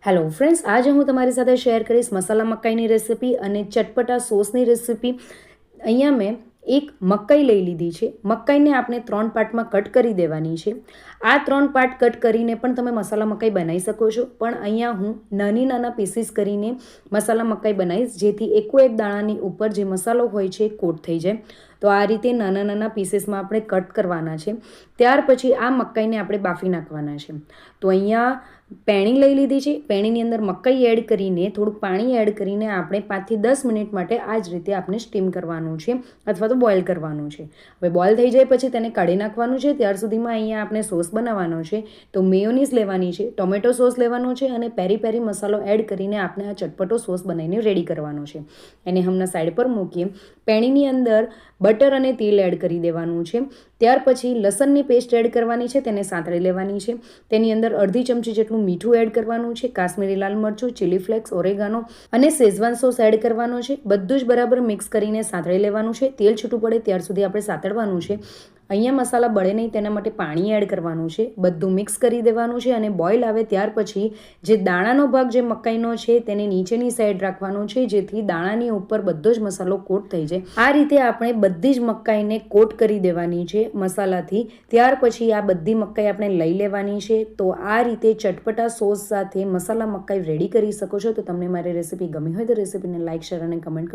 Hello friends, આજે હું તમારી સાથે શેર કરીશ મસાલા મકાઈની રેસિપી અને ચટપટા સોસની રેસિપી. અહીંયા મેં એક મકાઈ લઈ લીધી છે. મકાઈને આપણે 3 પાર્ટમાં કટ કરી દેવાની છે. આ 3 પાર્ટ કટ કરીને પણ તમે મસાલા મકાઈ બનાવી શકો છો, પણ અહીંયા હું નાના પીસીસ કરીને મસાલા મકાઈ બનાવીશ, જેથી એક દાણાની ઉપર જે મસાલો હોય છે કોટ થઈ જાય. તો આ રીતે નાના પીસીસમાં આપણે કટ કરવાના છે. ત્યાર પછી આ મકાઈને આપણે બાફી નાખવાના છે. તો અહીંયા પેણી લઈ લીધી છે. પેણીની અંદર મકાઈ એડ કરીને થોડુંક પાણી એડ કરીને આપણે 5 થી 10 મિનિટ માટે આ જ રીતે આપણે સ્ટીમ કરવાનું છે અથવા તો બોઇલ કરવાનું છે. હવે બોઇલ થઈ જાય પછી તેને કાઢી નાખવાનું છે. ત્યાર સુધીમાં અહીંયા આપણે સોસ બનાવવાનો છે. તો મેયોનીઝ લેવાની છે, ટોમેટો સોસ લેવાનો છે અને પેરી પેરી મસાલો એડ કરીને આપણે આ ચટપટો સોસ બનાવીને રેડી કરવાનો છે. એને હમણાં સાઈડ પર મૂકીએ. પેણીની અંદર બટર અને તેલ એડ કરી દેવાનું છે. ત્યાર પછી લસણની પેસ્ટ એડ કરવાની છે, તેને સાંતળી લેવાની છે. તેની અંદર અડધી ચમચી જેટલું મીઠું એડ કરવાનું છે, કાશ્મીરી લાલ મરચું, ચીલી ફ્લેક્સ, ઓરેગાનો અને શેઝવાન સોસ એડ કરવાનો છે. બધું જ બરાબર મિક્સ કરીને સાંતળી લેવાનું છે. તેલ છૂટું પડે ત્યાર સુધી આપણે સાંતળવાનું છે. અહીંયા મસાલા બળે નહીં તેના માટે પાણી એડ કરવાનું છે. બધું મિક્સ કરી દેવાનું છે અને બોઇલ આવે ત્યાર પછી જે દાણાનો ભાગ જે મકાઈનો છે તેને નીચેની સાઈડ રાખવાનો છે, જેથી દાણાની ઉપર બધો જ મસાલો કોટ થઈ જાય. આ રીતે આપણે બધી જ મકાઈને કોટ કરી દેવાની છે મસાલાથી. ત્યાર પછી આ બધી મકાઈ આપણે લઈ લેવાની છે. તો આ રીતે ચટપટા સોસ સાથે મસાલા મકાઈ રેડી કરી શકો છો. તો તમને મારી રેસીપી ગમી હોય તો રેસીપીને લાઇક, શેર અને કમેન્ટ કરજો.